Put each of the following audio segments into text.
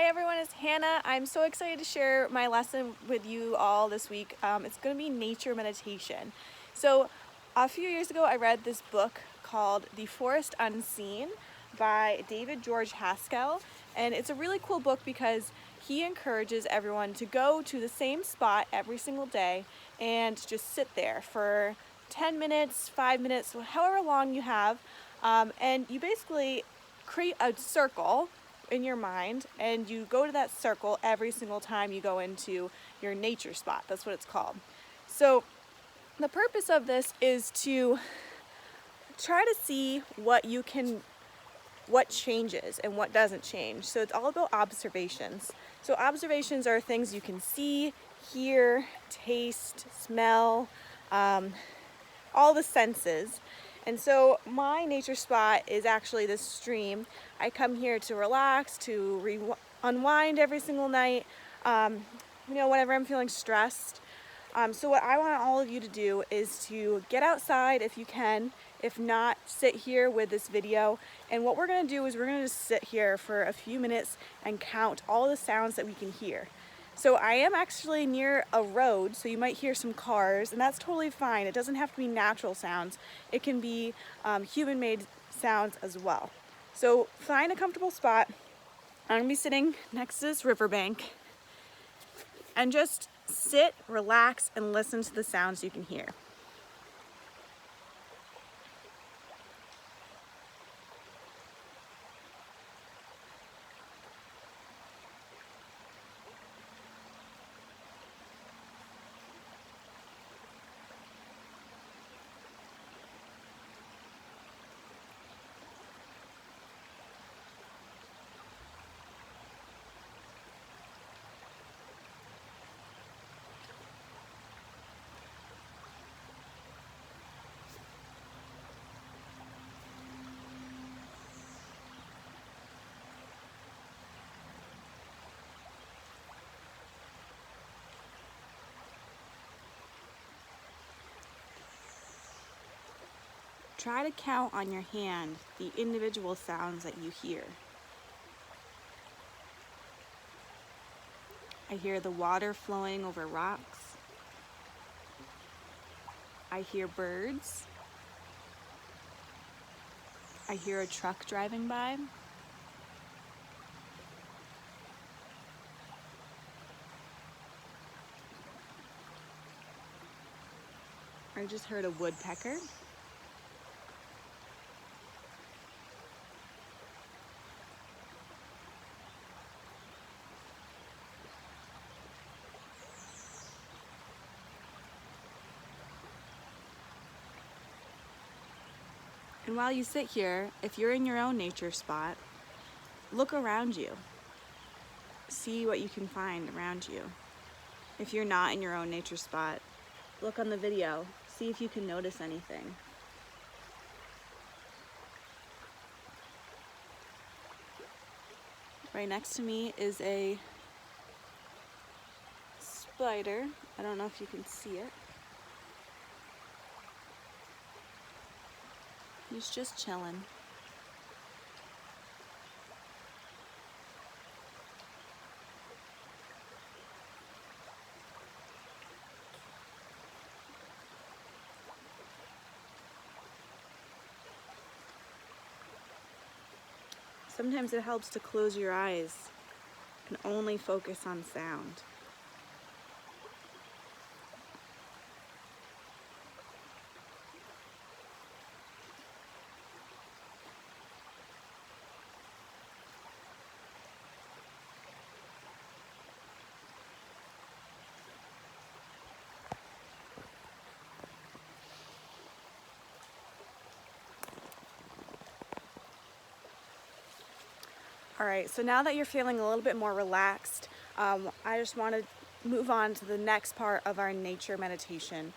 Hi everyone, it's Hannah. I'm so excited to share my lesson with you all this week. It's going to be nature meditation. So a few years ago I read this book called The Forest Unseen by David George Haskell, and it's a really cool book because he encourages everyone to go to the same spot every single day and just sit there for 10 minutes, 5 minutes, however long you have, and you basically create a circle in your mind and you go to that circle every single time you go into your nature spot. That's what it's called. So the purpose of this is to try to see what changes and what doesn't change. So it's all about observations. So observations are things you can see, hear, taste, smell, all the senses. And so my nature spot is actually this stream. I come here to relax, to unwind every single night, whenever I'm feeling stressed. So what I want all of you to do is to get outside if you can. If not, sit here with this video. And what we're gonna do is we're gonna just sit here for a few minutes and count all the sounds that we can hear. So I am actually near a road, so you might hear some cars, and that's totally fine. It doesn't have to be natural sounds. It can be human-made sounds as well. So find a comfortable spot. I'm gonna be sitting next to this riverbank and just sit, relax, and listen to the sounds you can hear. Try to count on your hand the individual sounds that you hear. I hear the water flowing over rocks. I hear birds. I hear a truck driving by. I just heard a woodpecker. And while you sit here, if you're in your own nature spot, look around you. See what you can find around you. If you're not in your own nature spot, look on the video. See if you can notice anything. Right next to me is a spider. I don't know if you can see it. He's just chilling. Sometimes it helps to close your eyes and only focus on sound. All right, so now that you're feeling a little bit more relaxed, I just want to move on to the next part of our nature meditation.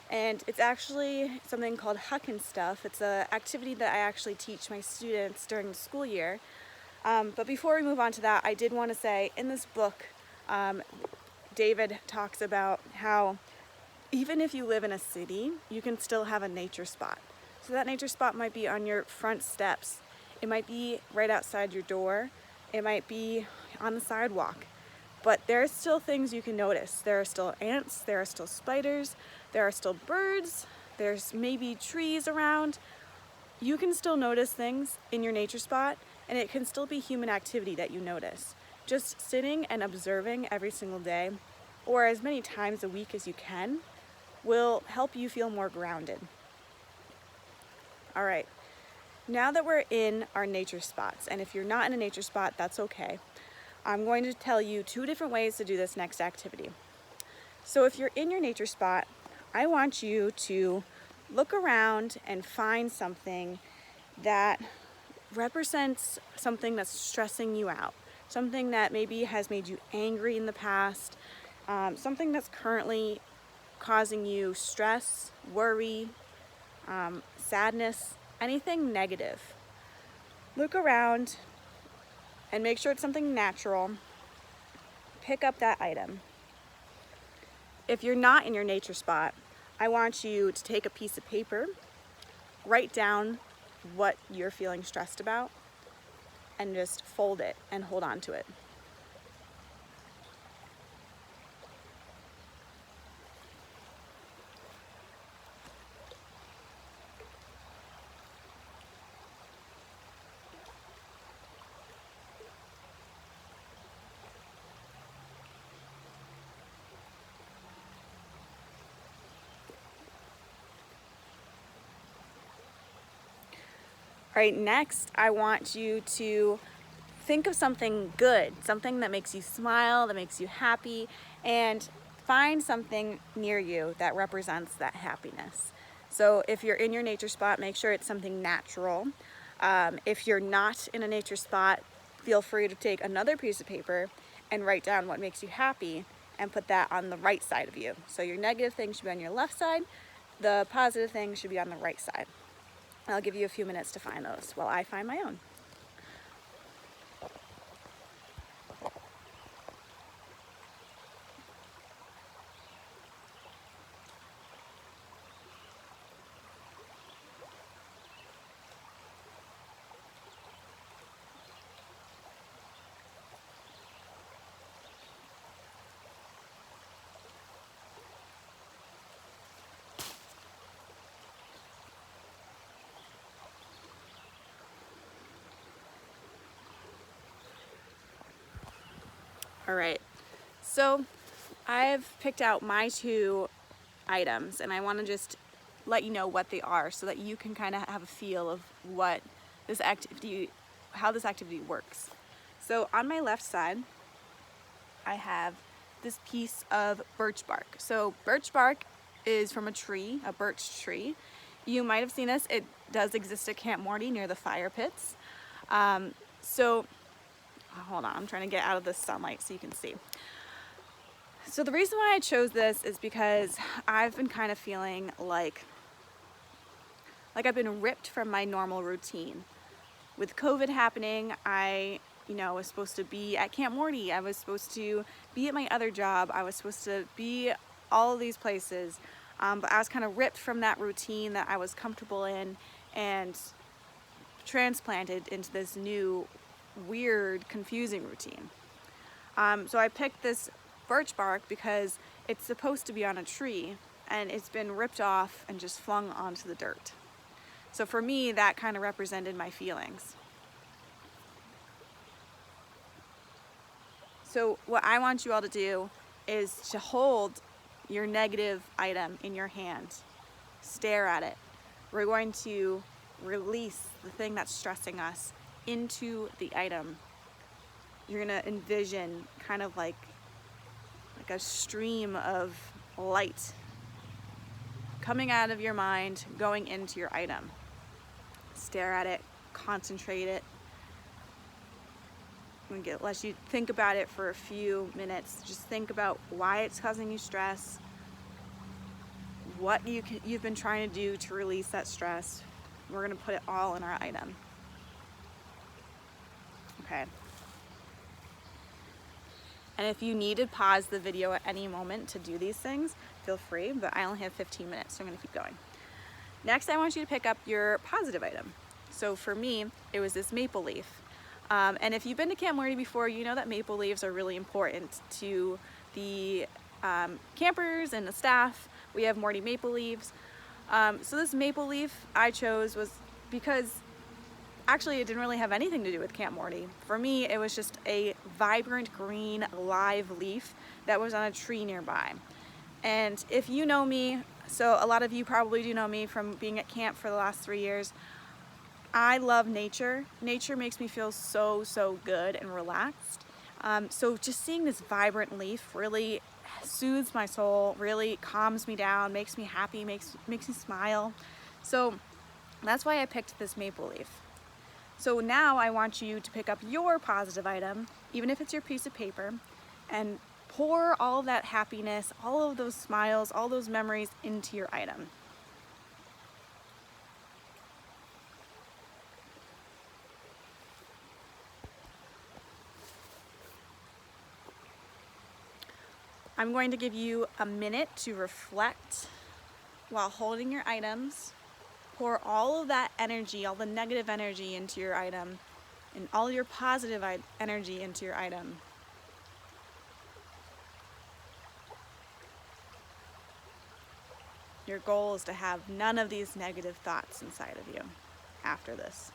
And it's actually something called Huck and Stuff. It's an activity that I actually teach my students during the school year. But before we move on to that, I did want to say in this book, David talks about how even if you live in a city, you can still have a nature spot. So that nature spot might be on your front steps. It might be right outside your door. It might be on the sidewalk. But there are still things you can notice. There are still ants, there are still spiders, there are still birds, there's maybe trees around. You can still notice things in your nature spot, and it can still be human activity that you notice. Just sitting and observing every single day, or as many times a week as you can, will help you feel more grounded. All right, now that we're in our nature spots, and if you're not in a nature spot, that's okay. I'm going to tell you 2 different ways to do this next activity. So if you're in your nature spot, I want you to look around and find something that represents something that's stressing you out, something that maybe has made you angry in the past, something that's currently causing you stress, worry, sadness, anything negative. Look around and make sure it's something natural. Pick up that item. If you're not in your nature spot, I want you to take a piece of paper, write down what you're feeling stressed about, and just fold it and hold on to it. All right, next I want you to think of something good, something that makes you smile, that makes you happy, and find something near you that represents that happiness. So if you're in your nature spot, make sure it's something natural. If you're not in a nature spot, feel free to take another piece of paper and write down what makes you happy and put that on the right side of you. So your negative thing should be on your left side, the positive thing should be on the right side. I'll give you a few minutes to find those while I find my own. All right, so I've picked out my 2 items, and I want to just let you know what they are so that you can kind of have a feel of what this activity, how this activity works. So on my left side, I have this piece of birch bark. So birch bark is from a tree, a birch tree. You might have seen this. It does exist at Camp Morty near the fire pits. Hold on, I'm trying to get out of the sunlight so you can see. So the reason why I chose this is because I've been kind of feeling like I've been ripped from my normal routine. With COVID happening, I was supposed to be at Camp Morty. I was supposed to be at my other job. I was supposed to be all of these places. But I was kind of ripped from that routine that I was comfortable in and transplanted into this new, weird, confusing routine. So I picked this birch bark because it's supposed to be on a tree and it's been ripped off and just flung onto the dirt. So for me, that kind of represented my feelings. So what I want you all to do is to hold your negative item in your hand. Stare at it. We're going to release the thing that's stressing us into the item. You're gonna envision kind of like a stream of light coming out of your mind, going into your item. Stare at it, concentrate it. Let you think about it for a few minutes. Just think about why it's causing you stress, what you've been trying to do to release that stress. We're gonna put it all in our item. Okay. And if you need to pause the video at any moment to do these things, feel free, but I only have 15 minutes, so I'm gonna keep going. Next, I want you to pick up your positive item. So for me, it was this maple leaf. And if you've been to Camp Morty before, you know that maple leaves are really important to the campers and the staff. We have Morty maple leaves. So this maple leaf I chose was because actually it didn't really have anything to do with Camp Morty. For me, it was just a vibrant green live leaf that was on a tree nearby. And if you know me, so a lot of you probably do know me from being at camp for the last 3 years, I love nature. Nature makes me feel so good and relaxed. So just seeing this vibrant leaf really soothes my soul, really calms me down, makes me happy, makes me smile. So that's why I picked this maple leaf. So now I want you to pick up your positive item, even if it's your piece of paper, and pour all of that happiness, all of those smiles, all those memories into your item. I'm going to give you a minute to reflect while holding your items. Pour all of that energy, all the negative energy into your item, and all your positive energy into your item. Your goal is to have none of these negative thoughts inside of you after this.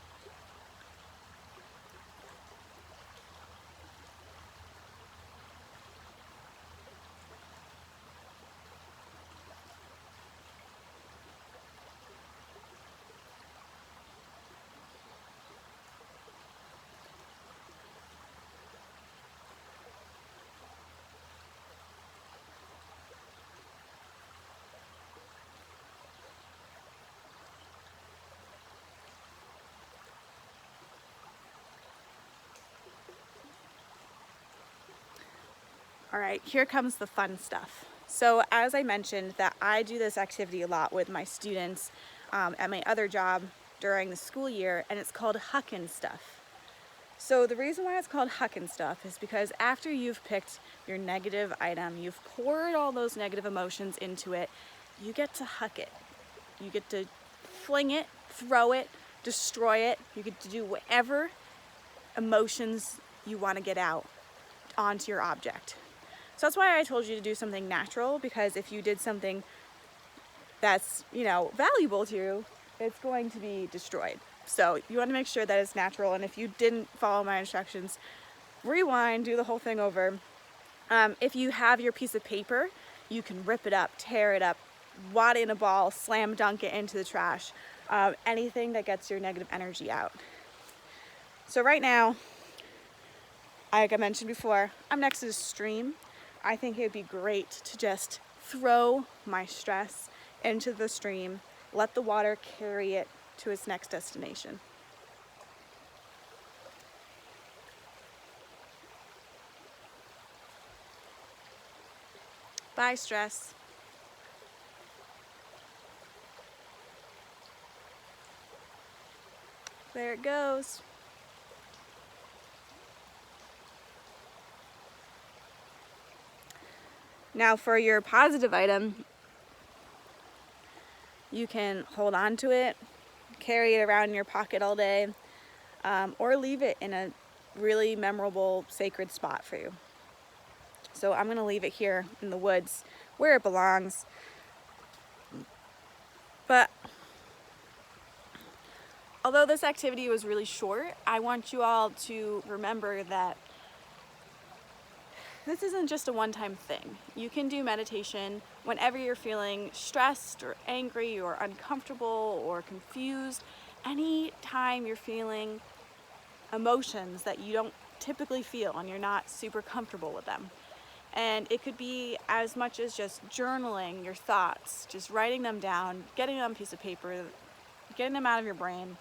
All right, here comes the fun stuff. So as I mentioned that I do this activity a lot with my students at my other job during the school year, and it's called Huckin' Stuff. So the reason why it's called Huckin' Stuff is because after you've picked your negative item, you've poured all those negative emotions into it, you get to huck it. You get to fling it, throw it, destroy it. You get to do whatever emotions you want to get out onto your object. So that's why I told you to do something natural, because if you did something that's, valuable to you, it's going to be destroyed. So you want to make sure that it's natural, and if you didn't follow my instructions, rewind, do the whole thing over. If you have your piece of paper, you can rip it up, tear it up, wad it in a ball, slam dunk it into the trash, anything that gets your negative energy out. So right now, like I mentioned before, I'm next to the stream. I think it would be great to just throw my stress into the stream, let the water carry it to its next destination. Bye, stress. There it goes. Now for your positive item, you can hold on to it, carry it around in your pocket all day, or leave it in a really memorable, sacred spot for you. So I'm gonna leave it here in the woods where it belongs. But although this activity was really short, I want you all to remember that this isn't just a one-time thing. You can do meditation whenever you're feeling stressed or angry or uncomfortable or confused. Anytime you're feeling emotions that you don't typically feel and you're not super comfortable with them. And it could be as much as just journaling your thoughts, just writing them down, getting them on a piece of paper, getting them out of your brain,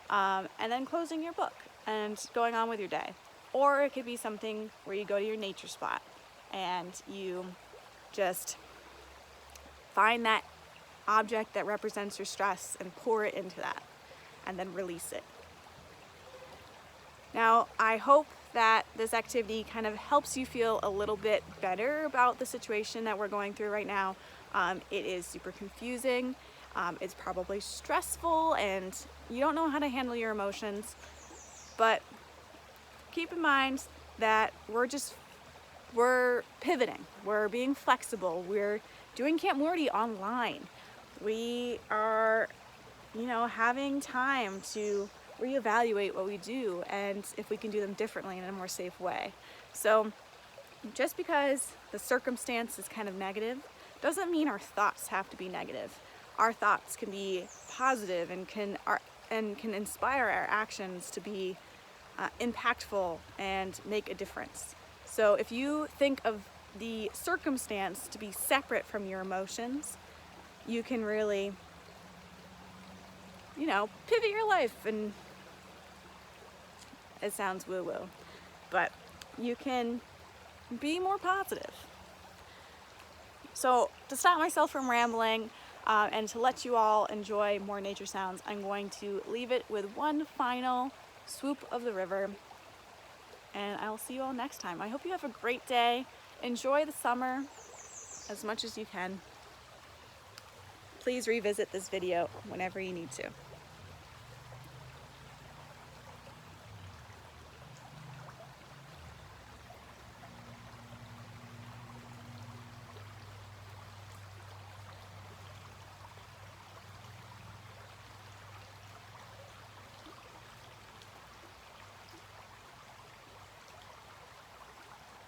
and then closing your book and going on with your day. Or it could be something where you go to your nature spot and you just find that object that represents your stress and pour it into that and then release it. Now, I hope that this activity kind of helps you feel a little bit better about the situation that we're going through right now. It is super confusing. It's probably stressful and you don't know how to handle your emotions, but keep in mind that we're pivoting, we're being flexible, we're doing Camp Morty online. We are, having time to reevaluate what we do and if we can do them differently in a more safe way. So just because the circumstance is kind of negative doesn't mean our thoughts have to be negative. Our thoughts can be positive and can inspire our actions to be impactful and make a difference. So if you think of the circumstance to be separate from your emotions, you can really, pivot your life. And it sounds woo-woo, but you can be more positive. So to stop myself from rambling and to let you all enjoy more nature sounds, I'm going to leave it with one final swoop of the river, and I'll see you all next time. I hope you have a great day. Enjoy the summer as much as you can. Please revisit this video whenever you need to.